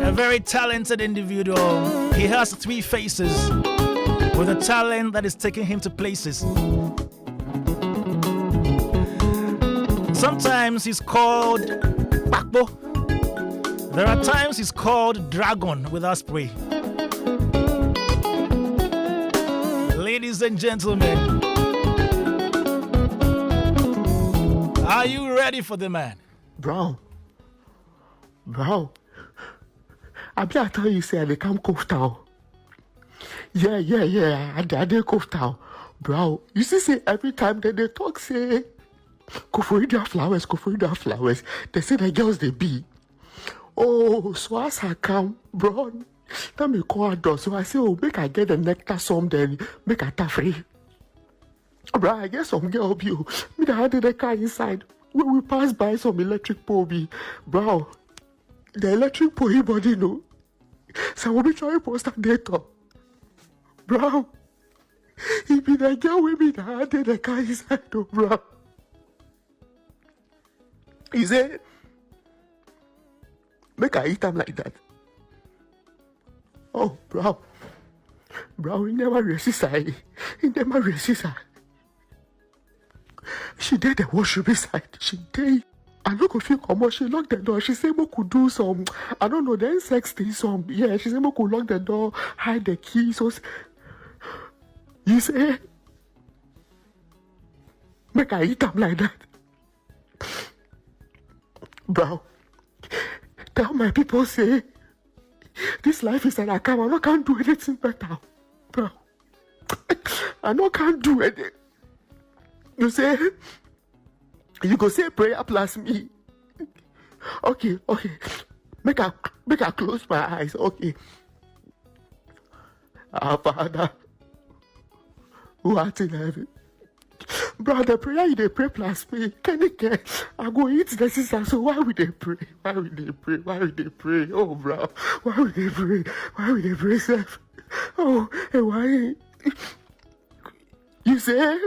A very talented individual. He has three faces with a talent that is taking him to places. Sometimes he's called Bakbo. There are times he's called Dragon without spray. Ladies and gentlemen, are you ready for the man? Bro, I better tell you, say they come Koftown. Yeah, I did Koftown. Bro, you see, every time that they talk, say, go for flowers. They say the girls they be. Oh, so as I come, bro, let me call a door. So I say, oh, make I get the nectar some, then make I ta free. Bro, I get some girl be you. Me the had the car inside. When we pass by some electric pole be, bro, the electric pole body no. So we'll be trying to post that data. Bro, he be the girl with me that had the car inside though, bro. He said, make I eat them like that. Oh, bro, he never resist her. He never resist her. She did the washroom beside. She did. I don't go feel come on. She locked the door. She said we could do some, I don't know, then sex thing some. Yeah, she said we could lock the door, hide the key. So you say, make I eat them like that. Bro, tell my people say, this life is an account. I can't do anything better. Bro, I can't do anything. You say, you go say prayer plus me. Okay. Make I close my eyes. Okay. Our Father, who art in heaven. Brother, prayer you they pray plus me. Can you get? I go eat the sister. So why would they pray? Oh, bro. Why would they pray, self? Oh, hey, why? You say?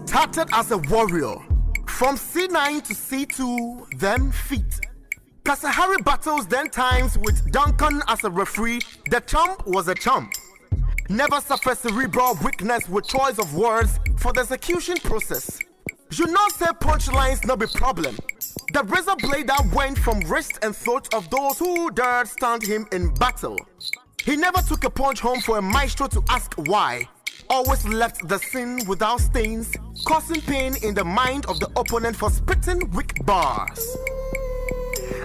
Started as a warrior, from C9 to C2, then feet. Kasahari battles then times with Duncan as a referee. The chump was a chump. Never suffered cerebral weakness with choice of words for the execution process. You know say punchlines no be problem. The razor blade that went from wrist and throat of those who dared stand him in battle. He never took a punch home for a maestro to ask why. Always left the scene without stains, causing pain in the mind of the opponent for spitting weak bars.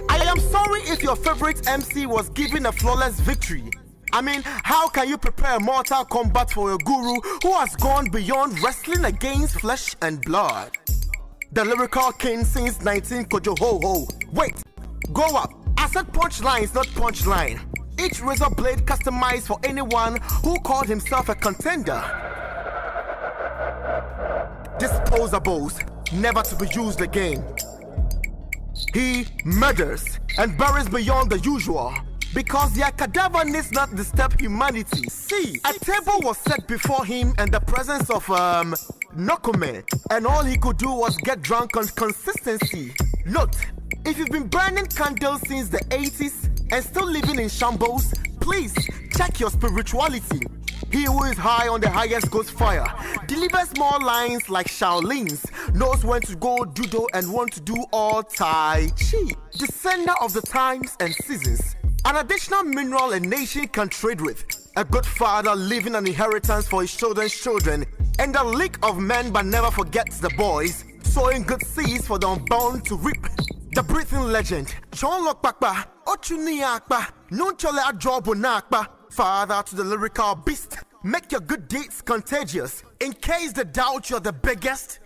I am sorry if your favorite MC was given a flawless victory. I mean, how can you prepare Mortal Kombat for a guru who has gone beyond wrestling against flesh and blood? The lyrical king since 19 Kojo Ho Ho. Wait, go up. I said punchline, not punchline. Each razor blade customized for anyone who called himself a contender. Disposables, never to be used again. He murders and buries beyond the usual, because their cadaver needs not disturb humanity. See, a table was set before him in the presence of Nokome, and all he could do was get drunk on consistency. Note, if you've been burning candles since the 80s and still living in shambles, please check your spirituality. He who is high on the highest goes fire, delivers more lines like Shaolins, knows when to go judo and when to do all Tai Chi. Descender of the times and seasons, an additional mineral a nation can trade with. A good father leaving an inheritance for his children's children, and a league of men but never forgets the boys, sowing good seeds for the unborn to reap. The breathing legend, John Lokpakpa, Ochuniakpa, Nunchole Adrobunakpa, father to the lyrical beast. Make your good deeds contagious. In case they doubt you're the biggest,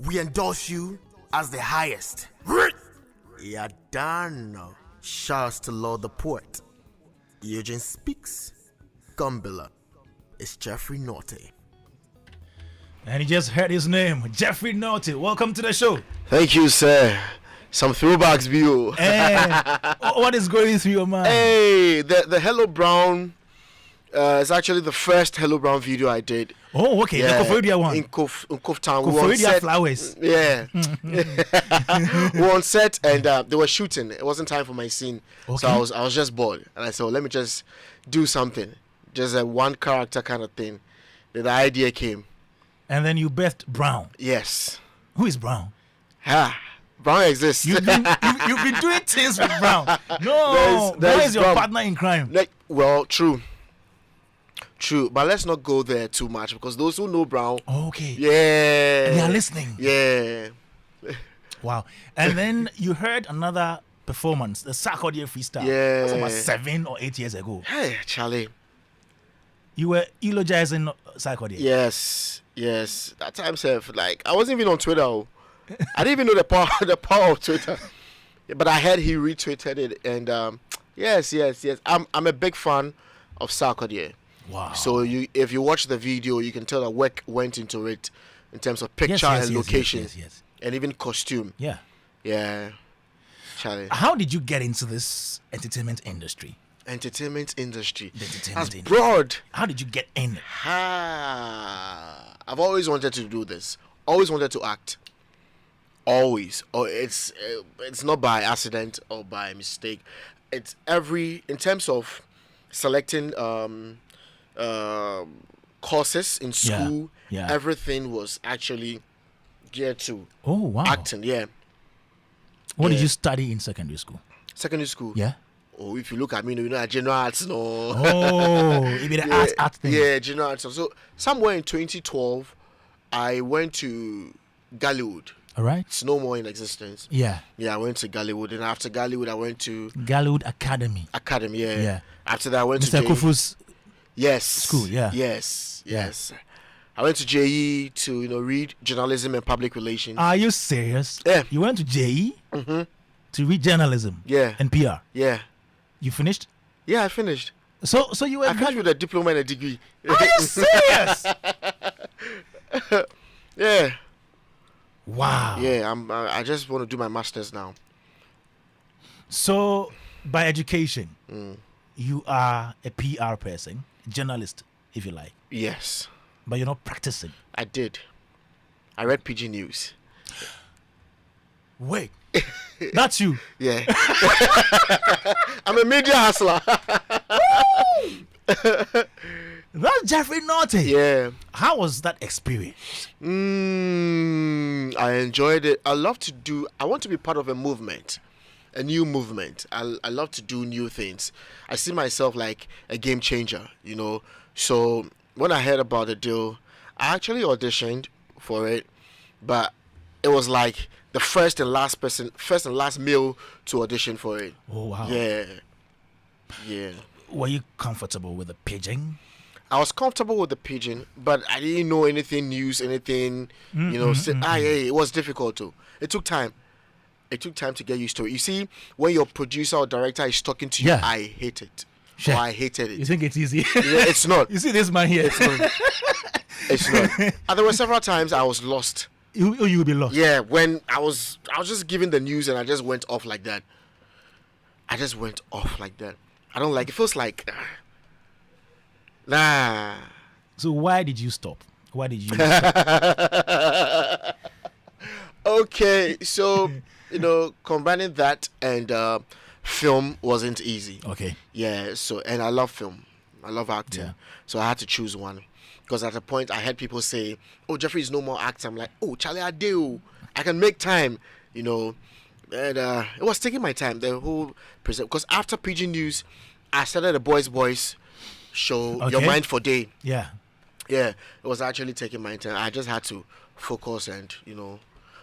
we endorse you as the highest. Yeah, done. Shouts to Lord the Poet. Eugene speaks. Gumbilla. It's Jeffrey Nortey. And he just heard his name, Jeffrey Nortey. Welcome to the show. Thank you, sir. Some throwbacks, view. Hey, what is going through your mind? Hey, the Hello Brown It's actually the first Hello Brown video I did. Oh, okay. The Koforidua one. In Kof Town. Koforidua flowers. Yeah. We were on set and they were shooting. It wasn't time for my scene. Okay. So I was just bored. And I said, well, let me just do something. Just a one character kind of thing. Then the idea came. And then you birthed Brown. Yes. Who is Brown? Brown exists. You've been doing things with Brown. No, Brown is your Brown. partner in crime. Well, true. But let's not go there too much because those who know Brown, Okay. yeah, They are listening. Yeah. Wow. And then you heard another performance, the Sarkodie freestyle. Yeah. That was about 7 or 8 years ago. Hey, Charlie. You were eulogizing Sarkodie. Yes. That time, Seth, like I wasn't even on Twitter. Oh. I didn't even know the power of Twitter. But I heard he retweeted it, and yes. I'm a big fan of Sarkodie. Wow. So if you watch the video, you can tell that work went into it in terms of picture and location, yes. and even costume. Yeah. Yeah, Charlie. How did you get into this entertainment industry? Entertainment industry. The entertainment That's industry. broad. How did you get in? I've always wanted to do this. Always wanted to act. Always. Or it's not by accident or by mistake. It's in terms of selecting courses in school. Yeah. Everything was actually geared to Oh, wow. acting. Yeah. What did you study in secondary school? Secondary school. Yeah. Oh, if you look at me, you know, general arts, no. Oh, it be the art thing. Yeah, general arts. So somewhere in 2012, I went to Gallywood. All right. It's no more in existence. Yeah. Yeah, I went to Gallywood, and after Gallywood, I went to Galwood Academy. Academy. Yeah. Yeah. After that, I went Mr. to Kufu's. Yes. School, yeah. Yes. I went to JE to read journalism and public relations. Are you serious? Yeah. You went to JE to read journalism. Yeah. And PR. Yeah. You finished? Yeah, I finished. So you were. I finished with a diploma and a degree. Are you serious? Yeah. Wow. Yeah. I just want to do my masters now. So by education, you are a PR person, journalist, if you like, Yes, but you're not practicing. I did. I read PG News. Wait, that's you. Yeah. I'm a media hustler. That's Jeffrey Nortey. Yeah. How was that experience? I enjoyed it. I want to be part of a movement, a new movement. I love to do new things. I see myself like a game changer, So when I heard about the deal, I actually auditioned for it, but it was like the first and last male to audition for it. Oh, wow. Yeah. Were you comfortable with the pigeon? I was comfortable with the pigeon, but I didn't know anything news, anything, it was difficult too. It took time. It took time to get used to it. You see, when your producer or director is talking to you, Yeah. I hate it. Sure. Or I hated it. You think it's easy? Yeah, it's not. You see this man here? It's not. And there were several times I was lost. You will be lost. Yeah, when I was just giving the news and I just went off like that. I don't like it. Feels like nah. So why did you stop? Why did you? Okay, so combining that and film wasn't easy. Okay. Yeah, so and I love film. I love acting. Yeah. So I had to choose one. Because at a point I heard people say, "Oh, Jeffrey is no more acting." I'm like, "Oh, Charlie, I do. I can make time." And it was taking my time. The whole because after PG News, I started a Boys show, Okay. Your Mind for Day. Yeah. Yeah, it was actually taking my time. I just had to focus and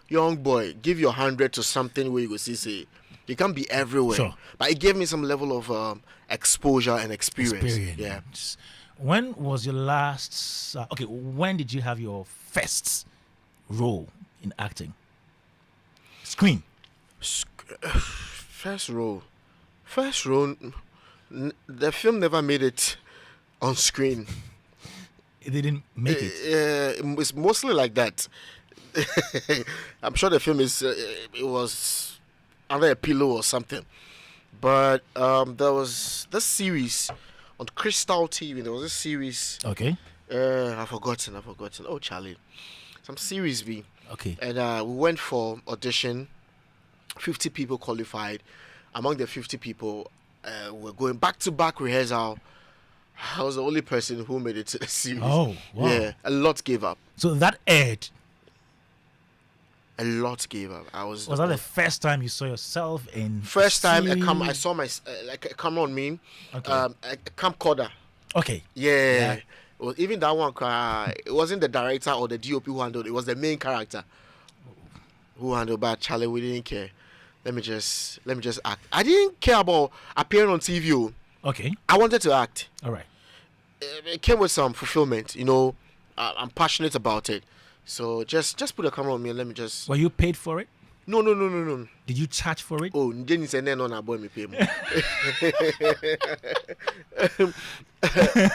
young boy, give your 100 to something where you go see. You can't be everywhere. Sure. But it gave me some level of exposure and experience. Yeah. When was your last? When did you have your first role in acting? Screen. First role. The film never made it on screen. It didn't make it. It's mostly like that. I'm sure the film it was under a pillow or something. But there was this series on Crystal TV. There was a series. Okay. I've forgotten. Oh, Charlie, some series V. Okay. And we went for audition. 50 people qualified. Among the 50 people, we're going back-to-back rehearsal. I was the only person who made it to the series. Oh, wow. Yeah, a lot gave up. So that aired. A lot gave up. Was that the first time you saw yourself in? first time series? I saw my like a camera on me, Okay. a camcorder. Okay. Yeah. Well, even that one, it wasn't the director or the DOP who handled it. It was the main character who handled. But Charlie, we didn't care. Let me just act. I didn't care about appearing on TV. Okay. I wanted to act. All right. It came with some fulfillment. You know, I'm passionate about it. So just put a camera on me and let me just. Were you paid for it? No. Did you charge for it? Oh, Jenny said no, na boy me pay more.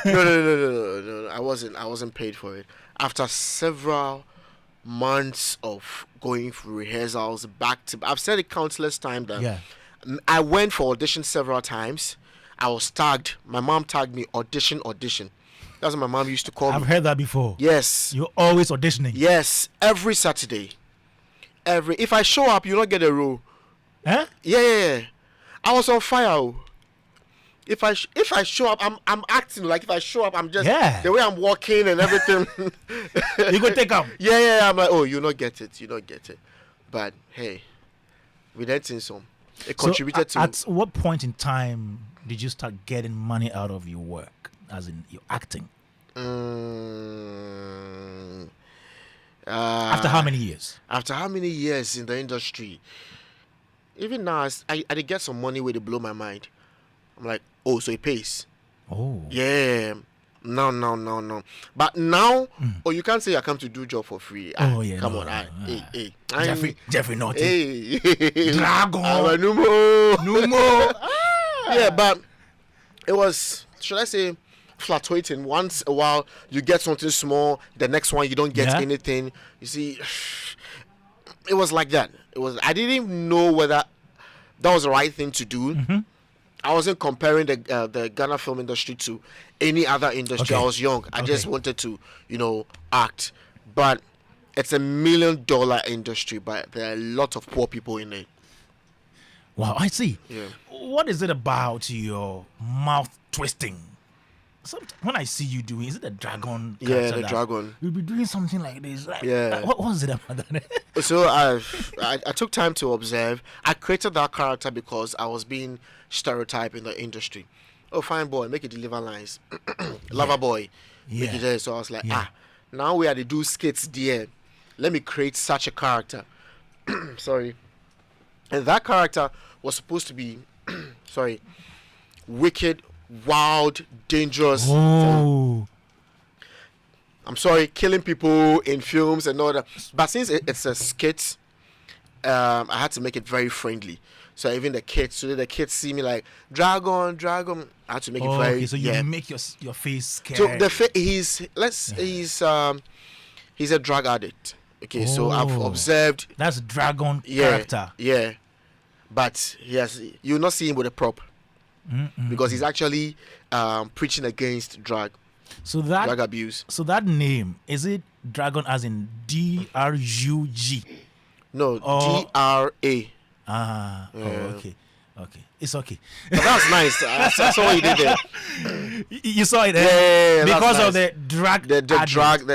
No. I wasn't paid for it. After several months of going through rehearsals back to, I've said it countless times that Yeah. I went for audition several times. I was tagged. My mom tagged me audition. That's what my mom used to call I've me. heard that before. Yes. You're always auditioning. Yes. Every Saturday. If I show up, you don't get a role. Huh? Yeah. I was on fire. Oh. If I show up, I'm acting like if I show up, I'm just the way I'm walking and everything. You go take them. Yeah. I'm like, oh, you not get it. But hey, we didn't think so. It contributed to. At what point in time did you start getting money out of your work, as in your acting? After how many years? After how many years in the industry? Even now, I did get some money where they blow my mind. I'm like, oh, so it pays. Oh. Yeah. No. But now, you can't say I come to do job for free. Oh, yeah. Come no, on. no, Hey. Jeffrey Nortey. Hey. Dragon. I'm a Numo. Numo. Yeah, but it was, should I say, fluctuating. Once a while, you get something small. The next one, you don't get anything. You see, it was like that. I didn't even know whether that was the right thing to do. Mm-hmm. I wasn't comparing the Ghana film industry to any other industry. Okay. I was young. I just wanted to, act. But it's $1 million industry, but there are a lot of poor people in it. Wow, I see. Yeah. What is it about your mouth twisting? When I see you doing, is it the dragon? Yeah, the dragon. You'll be doing something like this. Yeah. What was it about that? So I took time to observe. I created that character because I was being stereotyped in the industry. Oh, fine boy, make it deliver lines. Lover boy, make it there. So I was like, now we are to do skits there. Let me create such a character. Sorry. And that character was supposed to be, wicked, wild, dangerous. Oh. I'm sorry, killing people in films and all that. But since it's a skit, I had to make it very friendly. So even the kids see me like dragon. I had to make it very. Okay, so you make your face scared. So he's a drug addict. Okay, so I've observed. That's dragon character. Yeah, but you'll not see him with a prop because he's actually preaching against drug abuse. So that name, is it dragon as in DRUG? No, DRA. Okay. It's okay. But that's nice. I saw what you did there. You saw it, Yeah, because that's of nice. the drag. The drag,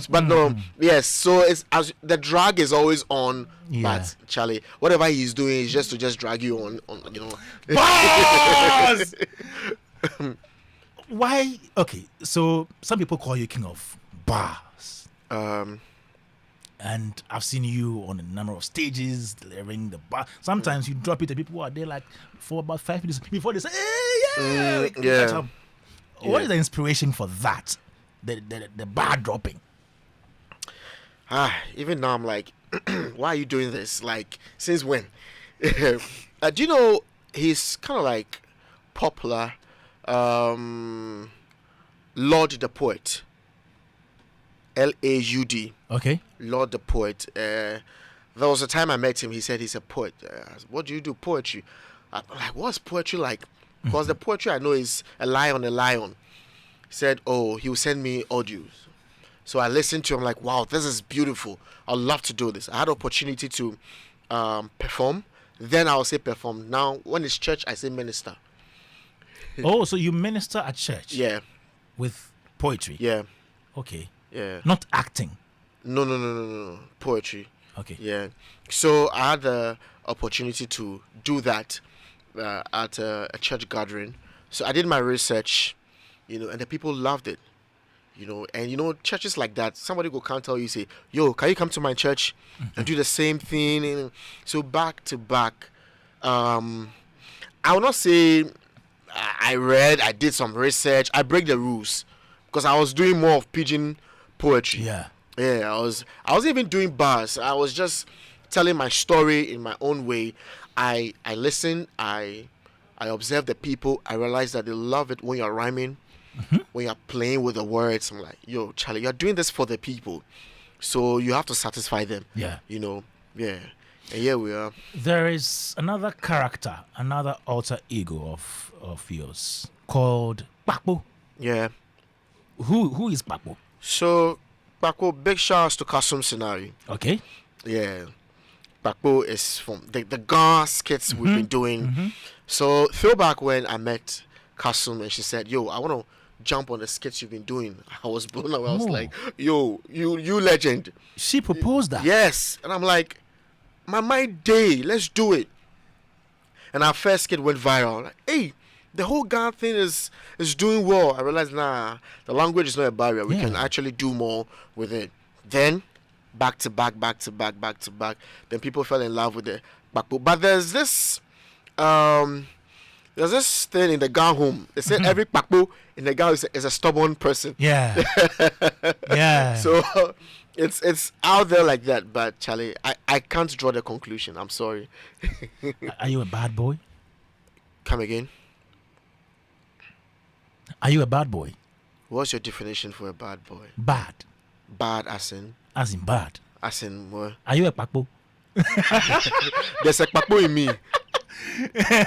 but no, yes. So it's as the drag is always on. Yeah. But Charlie, whatever he's doing is just to drag you on. Boss! Why? Okay, so some people call you king of bars. And I've seen you on a number of stages delivering the bar. Sometimes you drop it and people are there like for about 5 minutes before they say, hey, yeah. What is the inspiration for that? The bar dropping. Even now I'm like, why are you doing this? Like, since when? Do you know he's kind of like popular? Lord the Poet. LAUD. Okay. Lord the Poet. There was a time I met him. He said he's a poet. What do you do? Poetry. I'm like, what's poetry like? because the poetry I know is a lion, a lion. He said, oh, he will send me audios. So I listened to him like, wow, this is beautiful. I'd love to do this. I had opportunity to perform. Then I'll say perform. Now, when it's church, I say minister. Oh, so you minister at church? Yeah. With poetry? Yeah. Okay. Yeah. Not acting? No. Poetry. Okay. Yeah. So I had the opportunity to do that at a church gathering. So I did my research, and the people loved it. And churches like that, somebody go can't tell you, say, yo, can you come to my church and do the same thing? And so back to back, I will not say I did some research, I break the rules because I was doing more of pidgin poetry. Yeah. I was even doing bars. I was just telling my story in my own way. I listen, I observe the people, I realize that they love it when you're rhyming. When you're playing with the words. I'm like, yo, Charlie, you're doing this for the people, so you have to satisfy them. Yeah. Yeah. And here we are. There is another character, another alter ego of yours called Bakbo. Yeah. Who is Bakbo? So Bakbo, big shouts to Kasum Scenario. Okay. Yeah. Bakbo is from the Ga skits we've been doing. So throwback when I met Kasum and she said, yo, I want to jump on the skits you've been doing. I was blown away. I was like, yo, you legend. She proposed that? Yes. And I'm like, my day, let's do it. And our first skit went viral. Like, hey, the whole guy thing is doing well. I realized, nah, the language is not a barrier. We can actually do more with it. Then back to back. Then people fell in love with the Bakbo. But there's this thing in the gang home. They said every Bakbo in the gang is a stubborn person. Yeah. Yeah. So it's out there like that. But Charlie, I can't draw the conclusion. I'm sorry. Are you a bad boy? Come again. Are you a bad boy? What's your definition for a bad boy? Bad. Bad as in? As in bad. As in what? Are you a Bakbo? There's a Bakbo in me.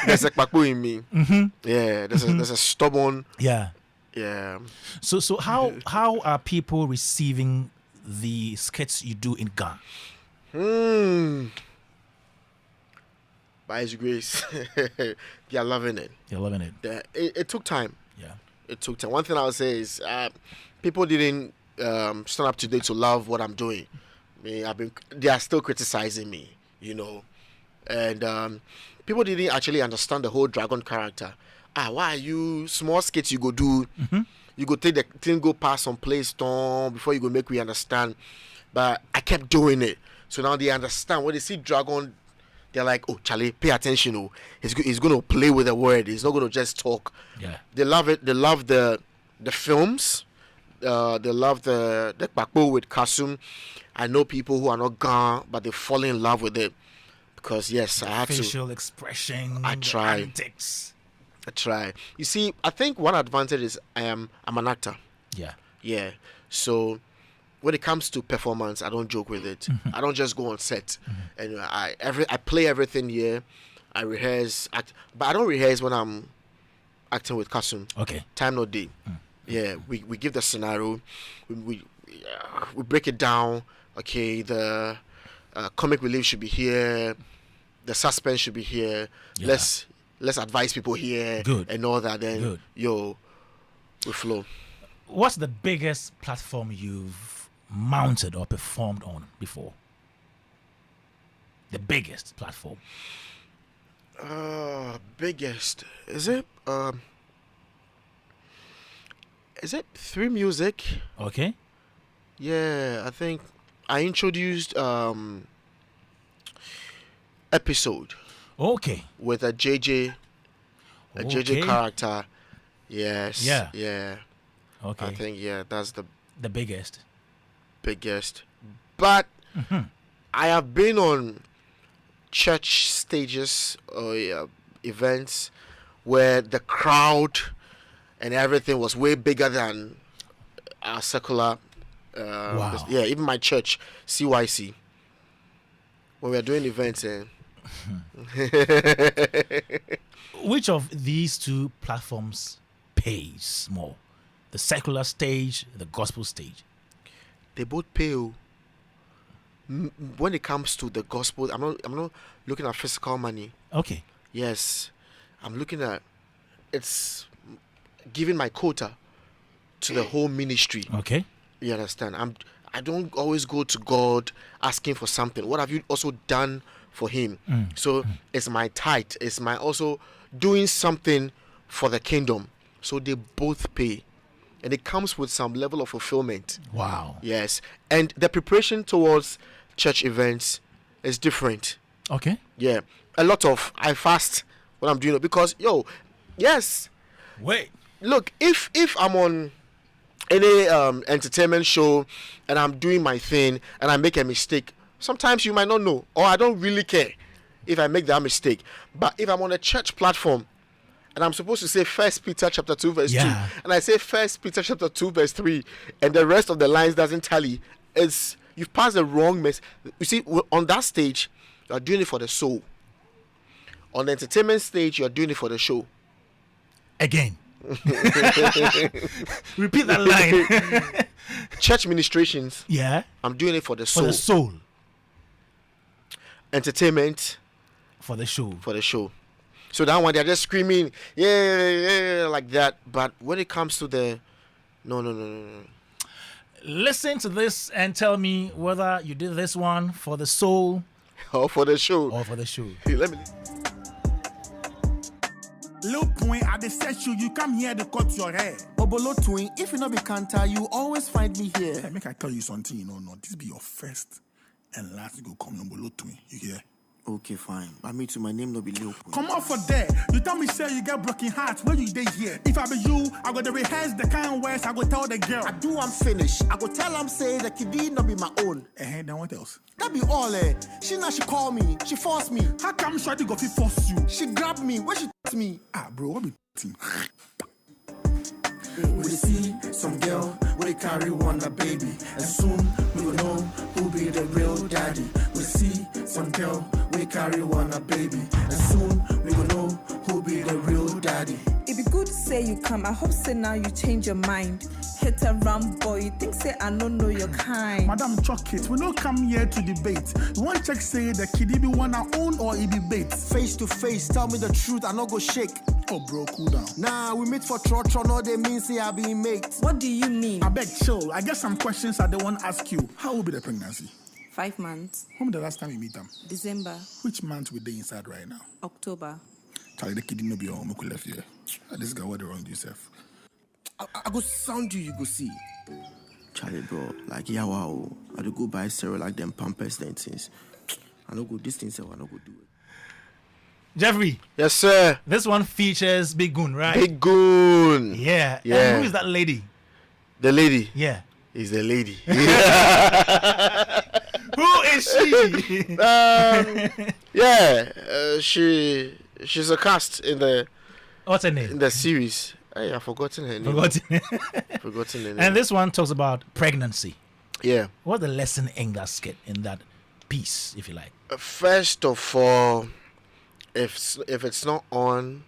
There's a Bakbo in me. Yeah, there's a stubborn. Yeah. Yeah. So how are people receiving the skits you do in Ghana? By His grace, they are loving it. You're loving it. It took time. Yeah. It took time. One thing I would say is people didn't stand up today to love what I'm doing. They are still criticizing me, and people didn't actually understand the whole dragon character. Why are you small skits you go do? You go take the thing, go pass some place before you go make we understand. But I kept doing it, so now they understand. When they see dragon, they're like, oh, Charlie, pay attention. Oh, he's going to play with the word. He's not going to just talk. Yeah. They love it. They love the films. They love the Bakbo with Kasum. I know people who are not gone, but they fall in love with it because yes, I have facial expression. I try. Antics. I try. You see, I think one advantage is I'm an actor. Yeah. Yeah. So when it comes to performance, I don't joke with it. I don't just go on set. And I play everything here. I rehearse, but I don't rehearse when I'm acting with Kasum. Okay. Time no day. Yeah, we give the scenario, we break it down. Okay, the comic relief should be here, the suspense should be here. Yeah. Let's advise people here. Good. And all that. Then Good. We flow. What's the biggest platform you've mounted or performed on before? The biggest platform. Biggest is it? Is it 3 Music? Okay. Yeah, I think I introduced episode Okay. with a JJ Okay. character. Yes. Yeah. Yeah. Okay. I think that's the The biggest. biggest. But I have been on church stages or events where the crowd and everything was way bigger than our secular. Wow. Yeah, even my church, CYC. When we are doing events, Which of these two platforms pays more? The secular stage, the gospel stage? They both pay. When it comes to the gospel, I'm not looking at physical money. Okay. Yes, I'm looking at it's giving my quota to the whole ministry. Okay. You understand? I don't always go to God asking for something. What have you also done for Him? So it's my tithe. It's my also doing something for the kingdom. So they both pay, and it comes with some level of fulfillment. Wow. Yes, and the preparation towards church events is different. Okay. Yeah, a lot of I fast when I'm doing it because yes. Wait. Look, if I'm on any entertainment show and I'm doing my thing and I make a mistake, sometimes you might not know, or I don't really care if I make that mistake. But if I'm on a church platform and I'm supposed to say 1 Peter chapter 2 verse 2, and I say 1 Peter chapter 2 verse 3, and the rest of the lines doesn't tally, you've passed the wrong message. You see, on that stage, you're doing it for the soul. On the entertainment stage, you're doing it for the show. Again. Repeat that line. Church ministrations. Yeah. I'm doing it for the soul. For the soul. Entertainment. For the show. For the show. So that one, they're just screaming, yeah, like that. But when it comes to the, no. Listen to this and tell me whether you did this one for the soul or for the show. Hey, let me. Lil Twin, I dey set you come here to cut your hair. Obolo Twin, if you not be Kanta, you always find me here. Hey, make I tell you something, this be your first and last go come on Obolo Twin, you hear? Okay, fine. But me too, my name no be Lil Twin. Come on for there. You tell me, say you get broken hearts. Where you dey here? If I be you, I go to rehearse the kind words I go tell the girl. I do, I'm finished. I go tell am say the kiddy not be my own. Then what else? That be all, She call me. She force me. How come Shorty go fit force you? She grab me. Where she me? Bro, what be We see some girl, we carry wonder baby, and soon we will know who be the real daddy. We see some girl, we carry wonder baby, and soon we will know who be the real daddy. It be good to say you come. I hope say now you change your mind. Hit a ram boy, you think say I don't know your kind. Madam Chuck it, we don't come here to debate. You want check say the kiddie be one our own or it be bait. Face to face, tell me the truth, I no go shake. Oh bro, cool down. Nah, we meet for trotro, no they mean say I be mate. What do you mean? I beg chill. I get some questions I don't want to ask you. How will be the pregnancy? 5 months. When the last time you meet them? December. Which month we they inside right now? October. Charlie, the kid no be home. We left here. This guy what the wrong do yourself. I go sound you go see. Charlie, bro, like yeah, wow. I do go buy cereal like them Pampers and things. I don't go this thing, so I don't go do it. Jeffrey. Yes, sir. This one features Big Goon, right? Big Goon. Yeah. Yeah. And who is that lady? The lady. Yeah. Is the lady. Who is she? She's a cast in the. What's her name? In the series. Hey, I've forgotten her name. Forgotten her name. And this one talks about pregnancy. Yeah. What's the lesson in that skit, in that piece, if you like? First of all, if it's not on,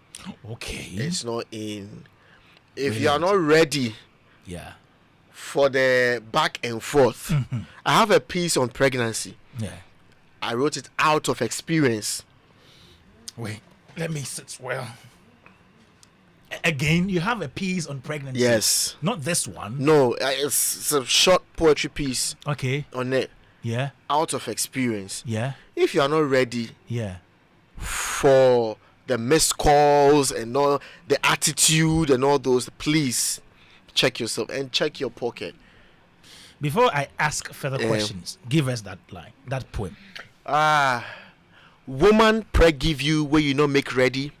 okay, it's not in. If you are not ready, yeah, for the back and forth, I have a piece on pregnancy. Yeah, I wrote it out of experience. Wait, let me sit well. Again, you have a piece on pregnancy. Yes. Not this one. No, it's a short poetry piece. Okay. On it. Yeah. Out of experience. Yeah. If you are not ready. Yeah. For the missed calls and all the attitude and all those, please check yourself and check your pocket. Before I ask further questions, give us that line, that poem. Woman preg give you where you not make ready.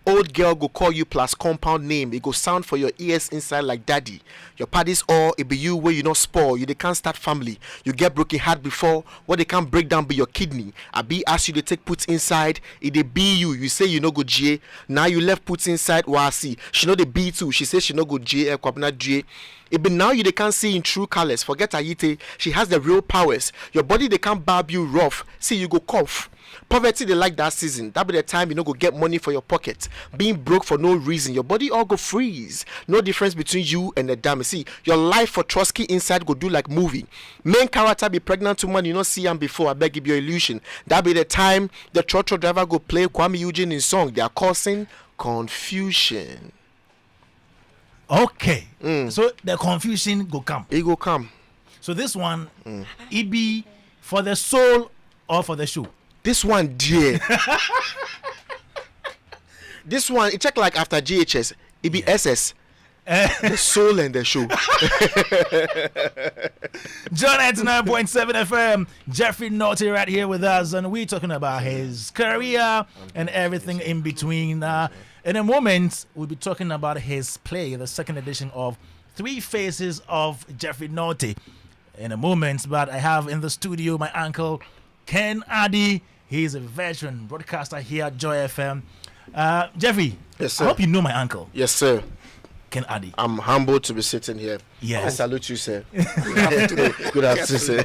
Old girl go call you plus compound name. It go sound for your ears inside like daddy. Your parties all it be you where you not spoil. You they can't start family. You get broken heart before. What they can't break down be your kidney. I be ask you to take puts inside. It they be you. You say you no go J. Now you left puts inside. Wasi. She know the B too. She says she no go J. Kwabna J. Even now they can't see in true colors. Forget Ayite, she has the real powers. Your body they can't barb you rough. See you go cough. Poverty they like that season. That be the time you know go get money for your pocket. Being broke for no reason, your body all go freeze. No difference between you and the dam. See your life for Trotsky inside go do like movie. Main character be pregnant woman you not see him before. I beg you your illusion. That be the time the trotro driver go play Kwame Eugene in song. They are causing confusion. Okay, so the confusion go come. It go come. So this one, it be for the soul or for the show. This one, dear. This one, it check like after GHS. It be SS. The soul and the show. John at 9.7 FM. Jeffrey Nortey right here with us, and we're talking about his career and everything in between. In a moment, we'll be talking about his play, the second edition of Three Faces of Jeffrey Nortey. In a moment, but I have in the studio my uncle Ken Dadzie. He's a veteran broadcaster here at Joy FM. Jeffrey, yes, sir. I hope you know my uncle. Yes, sir. Ken Dadzie. I'm humbled to be sitting here. Yes. I salute you, sir. Good afternoon, sir.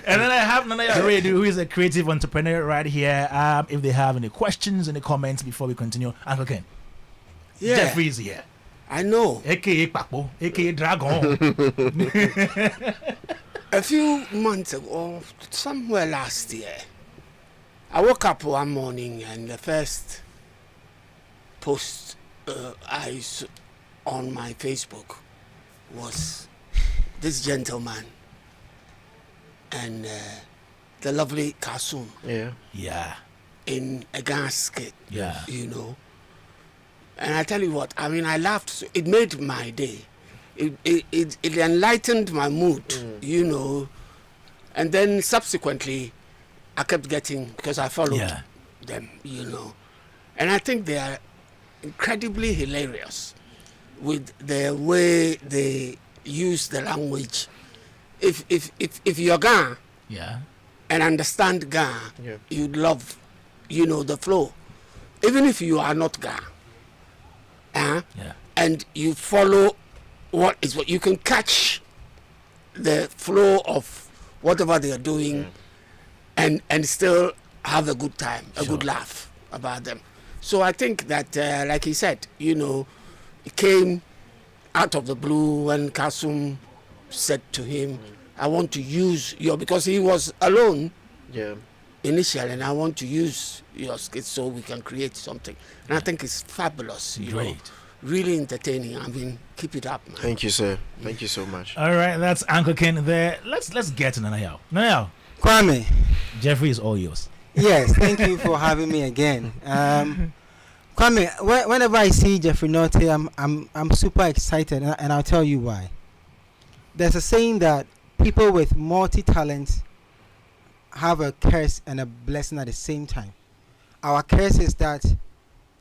And then I have Nana Radio, who is a creative entrepreneur right here. If they have any questions, any comments before we continue, Uncle Ken. Yeah. Jeffrey is here. I know. AKA Papo, AKA Dragon. A few months ago, somewhere last year, I woke up one morning and the first post I saw on my Facebook was this gentleman and the lovely Kasum Yeah. in a gasket, Yeah. you know. And I tell you what, I mean, I laughed. So it made my day. It enlightened my mood, you know. And then subsequently, I kept getting, because I followed them, you know. And I think they are incredibly hilarious with the way they use the language. If you're Ga and understand Ga, you'd love, you know, the flow. Even if you are not Ga, and you follow what you can catch the flow of whatever they are doing, and still have a good time, a good laugh about them. So I think that, like he said, you know, it came out of the blue when Kasum said to him, I want to use because he was alone initially, and I want to use your skits so we can create something. And I think it's fabulous, you know, really entertaining. I mean, keep it up, man. Thank you, sir. Thank you so much. All right, that's Uncle Ken there. Let's get to Nanayao. Nanayao. Kwame. Jeffrey is all yours. Yes, thank you for having me again. Kwame, whenever I see Jeffrey Nortey, I'm super excited, and I'll tell you why. There's a saying that people with multi-talents have a curse and a blessing at the same time. Our curse is that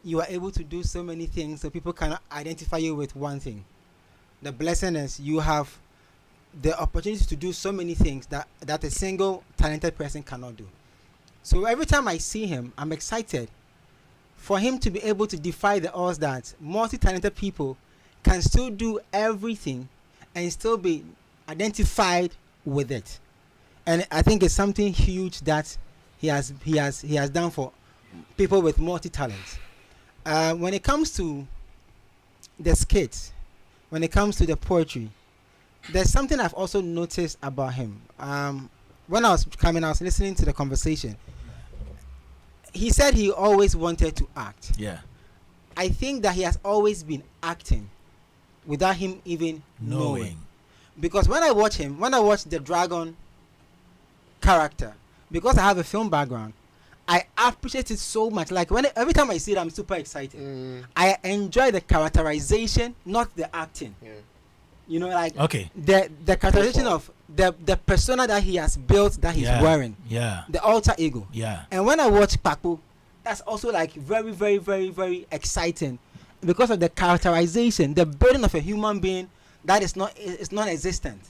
you are able to do so many things so people cannot identify you with one thing. The blessing is you have the opportunity to do so many things that a single talented person cannot do. So every time I see him, I'm excited for him to be able to defy the odds that multi-talented people can still do everything and still be identified with it. And I think it's something huge that he has done for people with multi-talents. When it comes to the skits, when it comes to the poetry, there's something I've also noticed about him. When I was coming, I was listening to the conversation. He said he always wanted to act. Yeah. I think that he has always been acting without him even knowing. Because when I watch the dragon character, because I have a film background, I appreciate it so much. Like every time I see it, I'm super excited. I enjoy the characterization, not the acting. You know, like the characterization of the persona that he has built, that he's wearing. The alter ego. And when I watch Papo, that's also like very, very, very, very exciting because of the characterization, the burden of a human being that is non-existent.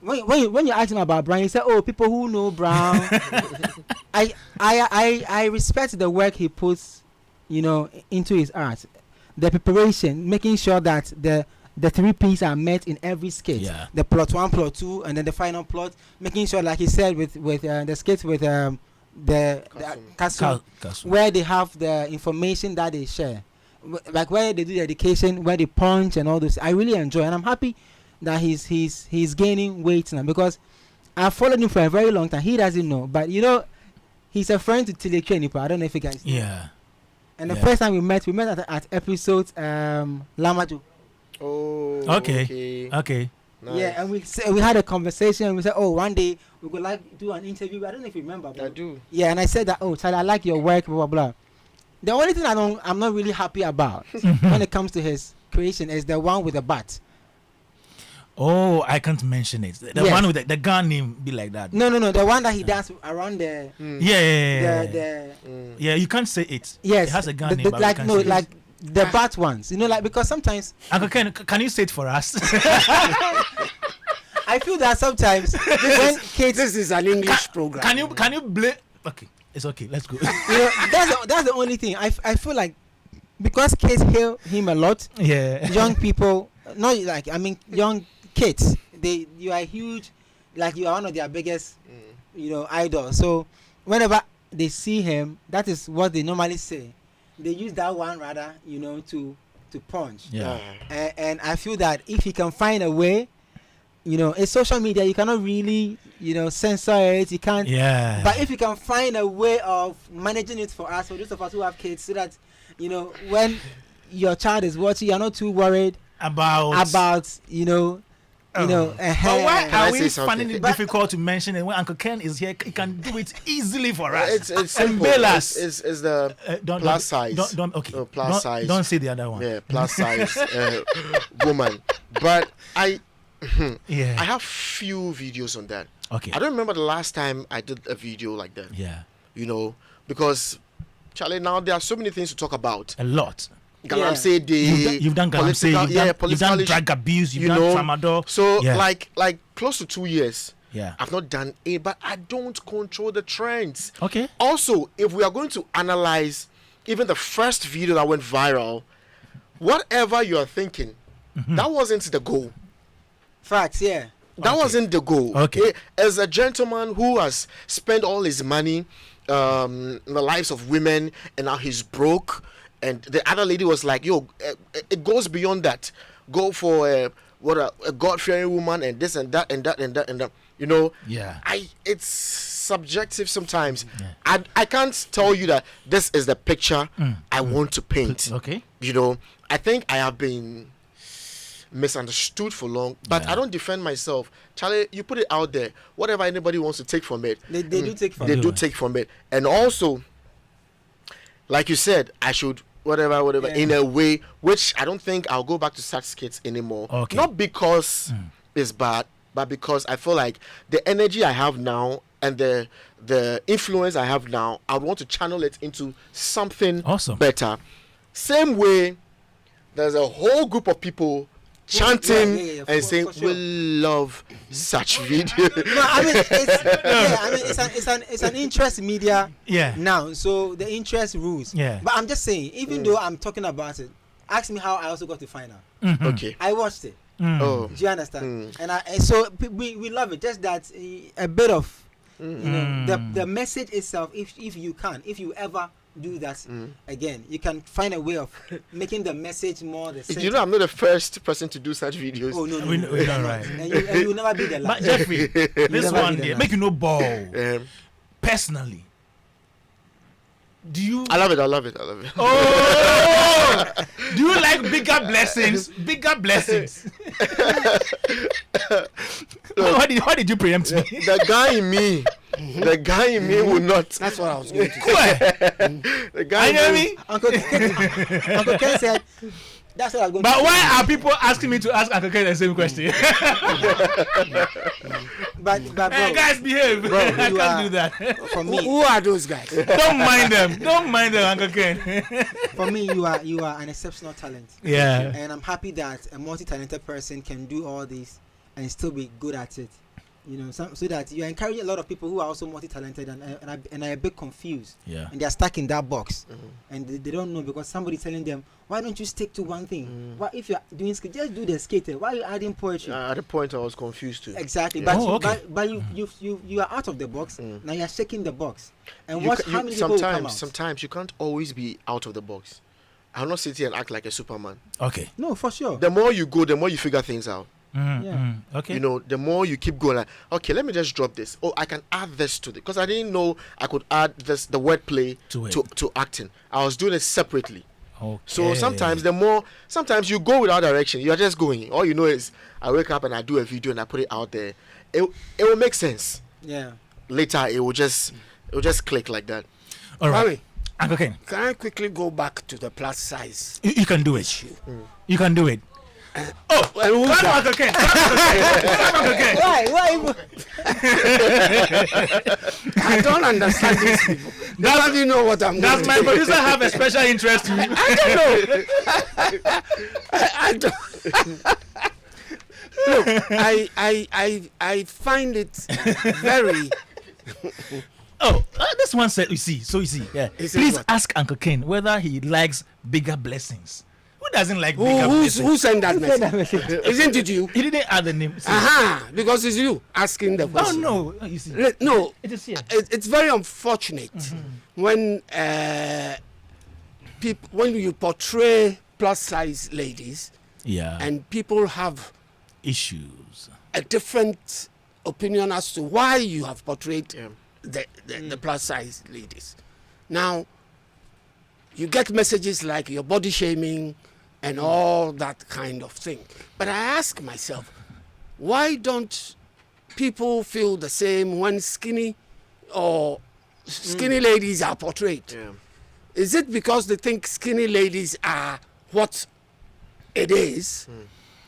When you're asking about Brown, you say, "Oh, people who know Brown." I respect the work he puts, you know, into his art, the preparation, making sure that the 3 P's are met in every skit. Yeah. The plot 1, plot 2, and then the final plot. Making sure, like he said, with the skit with the castle, where they have the information that they share, like where they do the education, where they punch and all this. I really enjoy, and I'm happy that he's gaining weight now, because I've followed him for a very long time. He doesn't know, but you know, he's a friend to Tileke Nipa. I don't know if you guys know. Yeah. And the first time we met at episode Lamaju. Oh. Okay. Nice. Yeah, and we had a conversation, and we said, oh, one day we would like do an interview. I don't know if you remember. I do. Yeah, and I said that, oh, Charlie, I like your work, blah, blah, blah. The only thing I'm not really happy about when it comes to his creation is the one with the bat. Oh, I can't mention it. The one with the gun name be like that. No, the one that he does around the... Yeah, you can't say it. Yes. It has a gun name, but like, we can't say like it. the bat ones. You know, like, because sometimes... Uncle Ken, can you say it for us? I feel that sometimes when kids... This is an English program. Can you blame... Okay, it's okay. Let's go. You know, that's the only thing. I feel like because kids hear him a lot. Yeah. Young people, not like, I mean, young kids. You are huge, like you are one of their biggest, idols. So whenever they see him, that is what they normally say. They use that one rather, to punch. Yeah. And I feel that if he can find a way, it's social media, you cannot really, censor it. You can't. Yeah. But if you can find a way of managing it for us, for those of us who have kids, so that, when your child is watching, you're not too worried about but why Can I are say we something? finding it difficult to mention it when Uncle Ken is here? He can do it easily for us. It's simple. Belas. It's the plus size. Don't say the other one. Yeah, plus size woman. But I Yeah. have few videos on that. Okay. I don't remember the last time I did a video like that. Yeah. Because Charlie, now there are so many things to talk about. A lot. Galamsey Day. You've done Galamsey. You've done drug abuse. You've done tramadol. So like close to 2 years. Yeah. I've not done it, but I don't control the trends. Okay. Also, if we are going to analyze even the first video that went viral, whatever you are thinking, that wasn't the goal. Facts, yeah. That wasn't the goal. Okay. As a gentleman who has spent all his money in the lives of women, and now he's broke, and the other lady was like, yo, it goes beyond that. Go for a God-fearing woman, and this and that and that and that and that. Yeah. It's subjective sometimes. Yeah. I can't tell you that this is the picture I want to paint. Okay. I think I have been misunderstood for long, but I don't defend myself. Charlie, you put it out there. Whatever anybody wants to take from it, they do take from it. it. They do take from it. And also, like you said, I should whatever in a way which I don't think I'll go back to such skits anymore. Okay. Not because it's bad, but because I feel like the energy I have now and the influence I have now, I want to channel it into something better. Same way, there's a whole group of people chanting and saying we love such video. No, I mean it's an interest media now, so the interest rules. Yeah. But I'm just saying, even though I'm talking about it, ask me how I also got to find out. Okay. I watched it. Oh. Do you understand? And so we love it. Just that a bit of the message itself. If you ever do that again, you can find a way of making the message more the same. I'm not the first person to do such videos. Oh no, we're not right. And you will never be the last. But Jeffrey, this one there, make you no ball. Personally, do you? I love it. Oh, do you like bigger blessings? How did you preempt me? The guy in me will not. That's what I was going to say. The guy in me. Uncle Ken said. That's what I was going to say. But why are people asking me to ask Uncle Ken the same question? but bro, hey, guys, behave. Bro, I can't do that. For me, who are those guys? Don't mind them, Uncle Ken. For me, you are an exceptional talent. Yeah. And I'm happy that a multi-talented person can do all this and still be good at it. so that you're encouraging a lot of people who are also multi-talented and are a bit confused. Yeah. And they're stuck in that box, and they don't know because somebody's telling them, why don't you stick to one thing? Why, if you're doing skate, just do the skater. Why are you adding poetry? At the point I was confused too. Exactly, Yeah. but you are out of the box. Now you're shaking the box, and watch how many people will come out. Sometimes you can't always be out of the box. I'll not sit here and act like a Superman. Okay. No, for sure. The more you go, the more you figure things out. Okay. The more you keep going, like, okay, let me just drop this. Oh, I can add this to it because I didn't know I could add this, the wordplay to acting. I was doing it separately. Okay. So sometimes you go without direction. You are just going. All you know is I wake up and I do a video and I put it out there. It will make sense. Yeah. Later it will just click like that. All right. Uncle Ken, can I quickly go back to the plus size? You can do it. You can do it. Well, Uncle Ken. Uncle Ken. Why? I don't understand these people. Does you know what I'm Does doing? my producer have a special interest in you? I don't know. I don't. Look, I find it very. This one said, you see, yeah. Please ask Uncle Ken whether he likes bigger blessings. Who doesn't like bigger blessings? Who sent that message? Isn't it you? He didn't add the name. Because it's you asking the question. Oh no, you see. No, it is here. It's very unfortunate when when you portray plus size ladies, and people have issues, a different opinion as to why you have portrayed the plus size ladies. Now, you get messages like you're body shaming and all that kind of thing. But I ask myself, why don't people feel the same when skinny ladies are portrayed? Yeah. Is it because they think skinny ladies are what it is,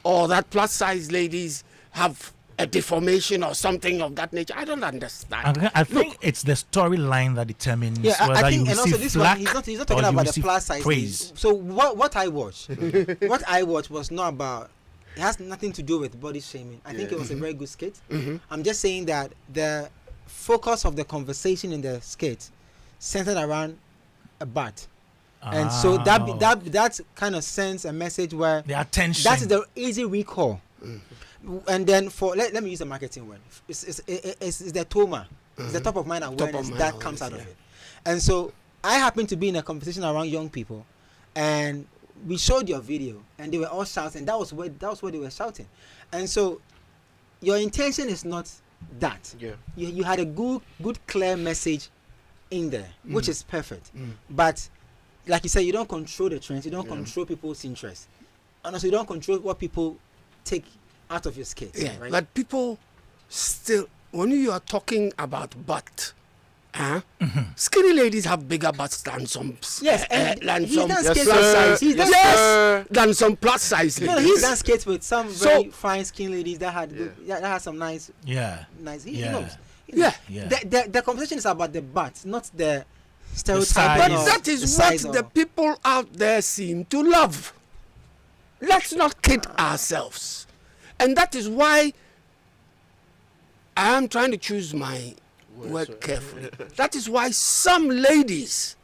or that plus size ladies have a deformation or something of that nature? I don't understand. I think it's the storyline that determines whether I think, you and also receive this flack one, he's not talking about the plus size praise. So what I watched, was not about. It has nothing to do with body shaming. I think it was a very good skit. I'm just saying that the focus of the conversation in the skit centered around a butt. And so that kind of sends a message where the attention. That is the easy recall. And then let me use a marketing word. It's the toma. It's the top of mind awareness that comes out of it. And so I happened to be in a conversation around young people, and we showed your video, and they were all shouting. That was what they were shouting. And so your intention is not that. Yeah. You had a good clear message in there, which is perfect. But like you said, you don't control the trends. You don't control people's interests. And also you don't control what people take out of your skits. Yeah, right? but people still, when you are talking about butt, skinny ladies have bigger butts than some than some plus size ladies. No, he's done skates with some very fine skinny ladies that had some nice. He knows. The conversation is about the butt, not the stereotype. But that is what the people out there seem to love. Let's not kid ourselves. And that is why I am trying to choose my word carefully. That is why some ladies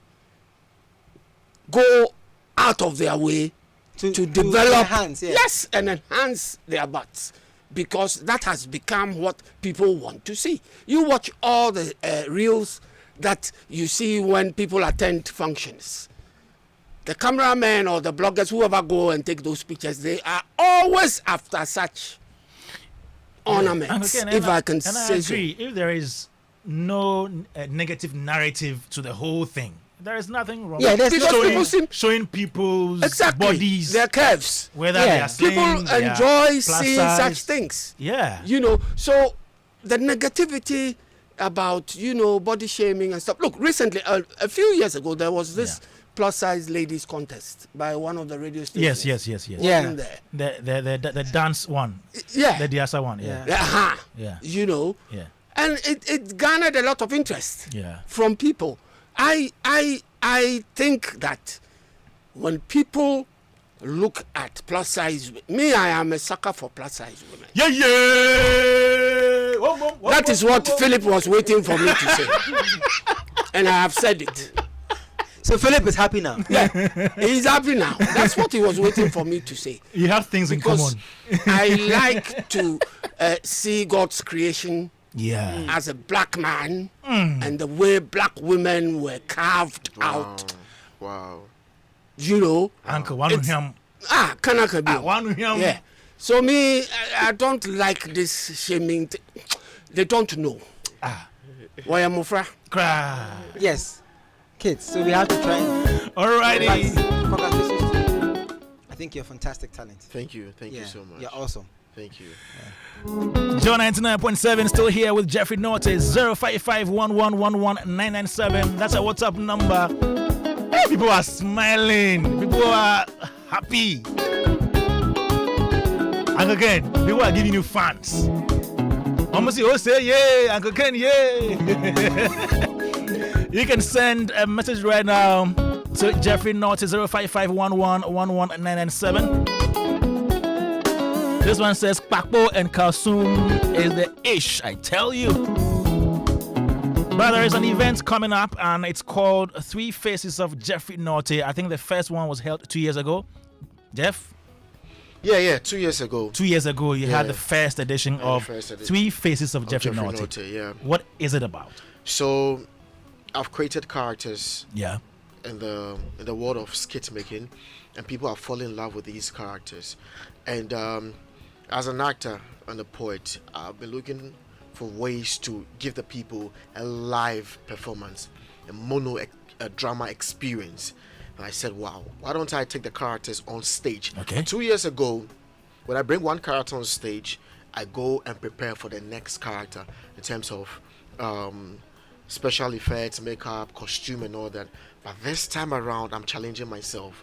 go out of their way to develop and enhance their butts, because that has become what people want to see. You watch all the reels that you see when people attend functions. The cameramen or the bloggers, whoever go and take those pictures, they are always after such ornaments, if I can say so. If there is no negative narrative to the whole thing, there is nothing wrong. Yeah, there's showing people's bodies, their curves, whether they are slim, people enjoy seeing such things. Yeah, so the negativity about body shaming and stuff. Look, recently, a few years ago, there was this plus size ladies contest by one of the radio stations. Yes. Yeah. The dance one. Yeah. The Diasa one. And it garnered a lot of interest. Yeah. From people. I think that when people look at plus size, I am a sucker for plus size women. Yeah. That is what Philip was waiting for me to say. And I have said it. So Philip is happy now. Yeah, he's happy now. That's what he was waiting for me to say. You have things in Because common. I like to see God's creation Yeah. as a black man and the way black women were carved out. Wow. You know. Uncle, one of It's- him. Kanaka Bill. One of him. Yeah. So me, I don't like this shaming. They don't know. Why am I Cry. Yes, kids. So we have to try. Alrighty. Congratulations to you. I think you're a fantastic talent. Thank you. Thank you so much. You're awesome. Thank you. Joe 99.7 still here with Jeffrey Nortey. 055-1111-997. That's our WhatsApp number. Hey, people are smiling. People are happy. And again, people are giving you fans. Almost you say, yay, Uncle Ken, yay. You can send a message right now to Jeffrey Nortey 055-1111-997. This one says Kpakpo and Kalsum is the ish, I tell you. But there is an event coming up and it's called Three Faces of Jeffrey Nortey. I think the first one was held 2 years ago. Jeff? Yeah, 2 years ago. 2 years ago, you had the first edition of Three Faces of Jeffrey Nortey. Yeah. What is it about? So, I've created characters. Yeah. In the world of skit making, and people are falling in love with these characters. And as an actor and a poet, I've been looking for ways to give the people a live performance, a drama experience. And I said, wow, why don't I take the characters on stage? Okay. 2 years ago, when I bring one character on stage, I go and prepare for the next character in terms of special effects, makeup, costume, and all that. But this time around, I'm challenging myself.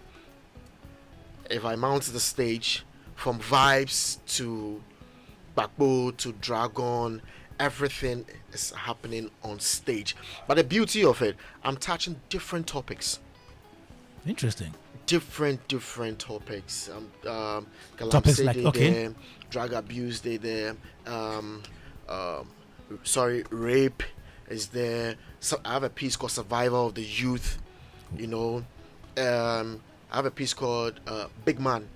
If I mount the stage, from vibes to Bakbo to Dragon, everything is happening on stage. But the beauty of it, I'm touching different topics. Interesting. Different topics. Topics like, okay. There, drug abuse there. Rape is there. So I have a piece called Survival of the Youth. You know, I have a piece called Big Man.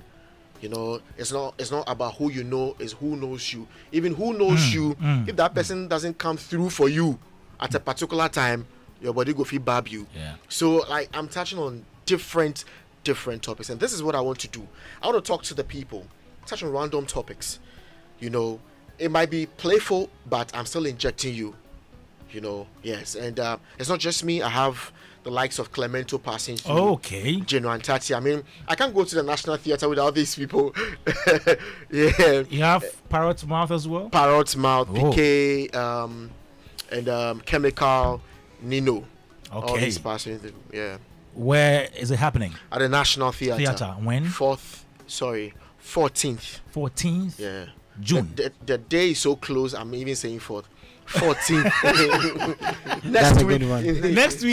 You know, it's not about who you know, it's who knows you. Even who knows you, if that person doesn't come through for you at a particular time, your body go feel bab you. Yeah. So like I'm touching on different topics, and this is what I want to do. I want to talk to the people, touch on random topics. You know, it might be playful, but I'm still injecting you. You know, yes, and it's not just me. I have the likes of Clemento passing through. Okay. Geno and Tati. I mean, I can't go to the National Theatre without these people. Yeah. You have Parrot's Mouth as well? Parrot's Mouth, PK, and Chemical, Nino. Okay. All these passing through. Yeah. Where is it happening? At the National Theatre. When? 14th. 14th? Yeah. June. The day is so close, I'm even saying 4th. 14th. That's a good one. Next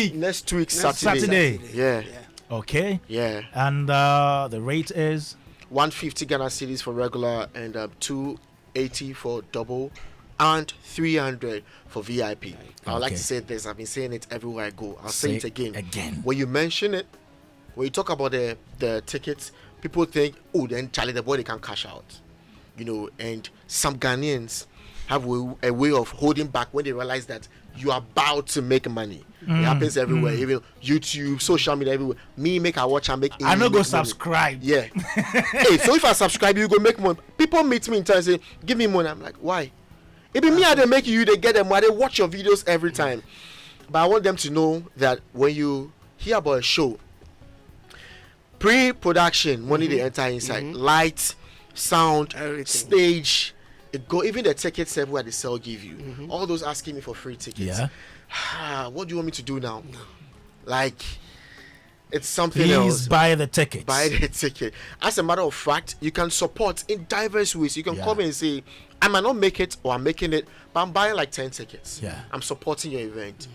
week, Saturday. Yeah. Okay. Yeah. And the rate is 150 Ghana cedis for regular and 280 for double and 300 for VIP. I would like to say this. I've been saying it everywhere I go. I'll say it again. When you mention it, when you talk about the tickets, people think, oh, then Charlie the boy they can cash out. You know, and some Ghanaians have a way of holding back when they realize that you are about to make money. It happens everywhere, even YouTube, social media, everywhere. Me make a watch and make. I no go subscribe. Yeah. Hey, so if I subscribe, you go make money. People meet me in time and say, "Give me money." I'm like, why? It be me how they make you. They get them. Why they watch your videos every time? But I want them to know that when you hear about a show, pre-production, money they enter inside, light, sound, everything. Stage. Even the tickets everywhere they sell give you. All those asking me for free tickets. Yeah. What do you want me to do now? Like, it's something else. Please buy the tickets. Buy the ticket. As a matter of fact, you can support in diverse ways. You can come in and say, I might not make it or I'm making it, but I'm buying like 10 tickets. Yeah. I'm supporting your event.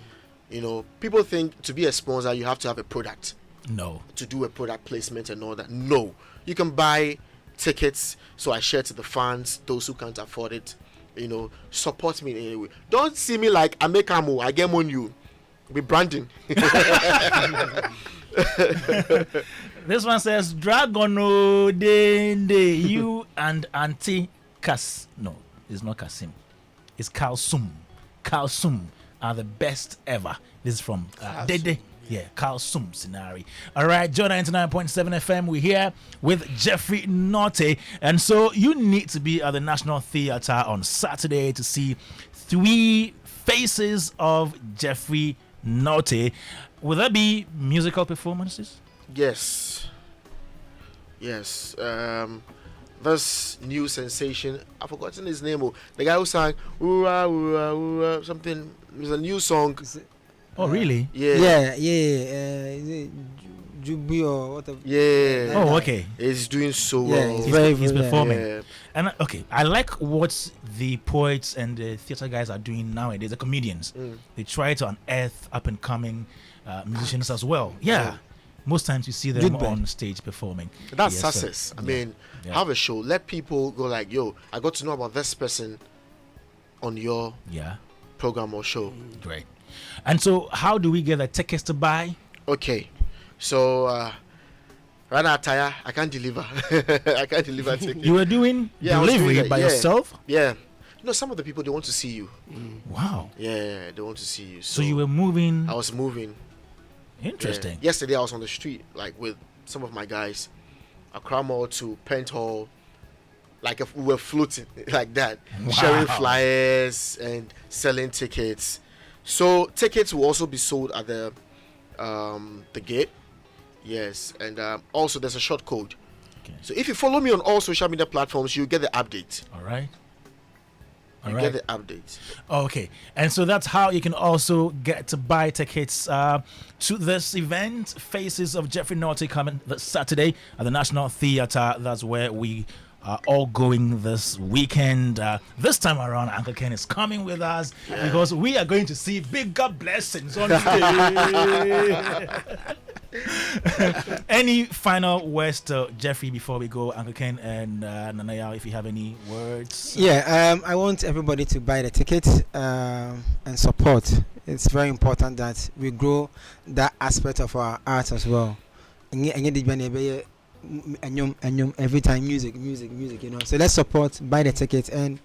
You know, people think to be a sponsor, you have to have a product. No. To do a product placement and all that. No. You can buy tickets, so I share to the fans, those who can't afford it, support me in any way. Don't see me like I make amo, I get on you. Be branding. This one says, Dragono de you and Auntie Kas. No, it's not Kasim. It's Kalsum. Kalsum are the best ever. This is from Dede. Yeah, Kalsum scenario. All right, Joy 99.7 FM. We're here with Jeffrey Nortey. And so you need to be at the National Theatre on Saturday to see 3 faces of Jeffrey Nortey. Will there be musical performances? Yes. This new sensation, I've forgotten his name. The guy who sang "Oora, Oora, Oora," something. It was a new song. Oh, really? Yeah. Is it Jubi or whatever? Yeah. Oh, okay. He's doing so well. He's performing. Yeah. And okay, I like what the poets and the theater guys are doing nowadays. The comedians, they try to unearth up and coming musicians as well. Yeah. Most times you see them on stage performing. That's success. I mean, have a show. Let people go like, yo, I got to know about this person on your program or show. Great. And so how do we get the tickets to buy? Okay. So, right now, Taya, I can't deliver. I can't deliver tickets. You were doing delivery by yourself? Yeah. Some of the people, they want to see you. Wow. Yeah, they want to see you. So you were moving? I was moving. Interesting. Yeah. Yesterday I was on the street like with some of my guys, Accra Mall to Pent Hall, like if we were floating like that, sharing flyers and selling tickets. So tickets will also be sold at the gate. Yes, and also there's a short code. Okay. So if you follow me on all social media platforms, you get the update. All right. You get the updates. Okay, and so that's how you can also get to buy tickets to this event, Faces of Jeffrey Nortey, coming this Saturday at the National Theatre. That's where we are all going this weekend. This time around, Uncle Ken is coming with us because we are going to see bigger blessings on stage. Any final words to Jeffrey before we go, Uncle Ken and Nanaya, if you have any words? I want everybody to buy the ticket and support. It's very important that we grow that aspect of our art as well. Every time music, so let's support, buy the ticket, and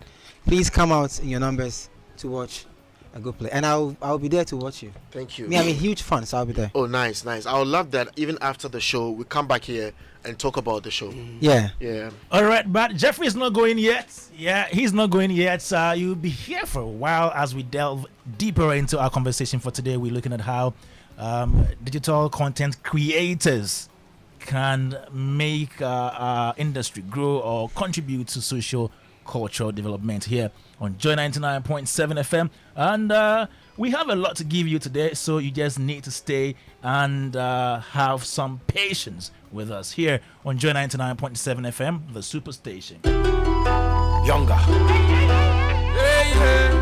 please come out in your numbers to watch a good play, and I'll be there to watch you. Thank you. Me, I'm a huge fan, so I'll be there. Oh, nice. I would love that. Even after the show, we come back here and talk about the show. Yeah. All right, but Jeffrey's not going yet. Yeah, he's not going yet. You'll be here for a while as we delve deeper into our conversation for today. We're looking at how digital content creators can make our industry grow or contribute to social cultural development here on Joy 99.7 FM. And we have a lot to give you today, so you just need to stay and have some patience with us here on Joy 99.7 FM, the Superstation. Younger. Yeah.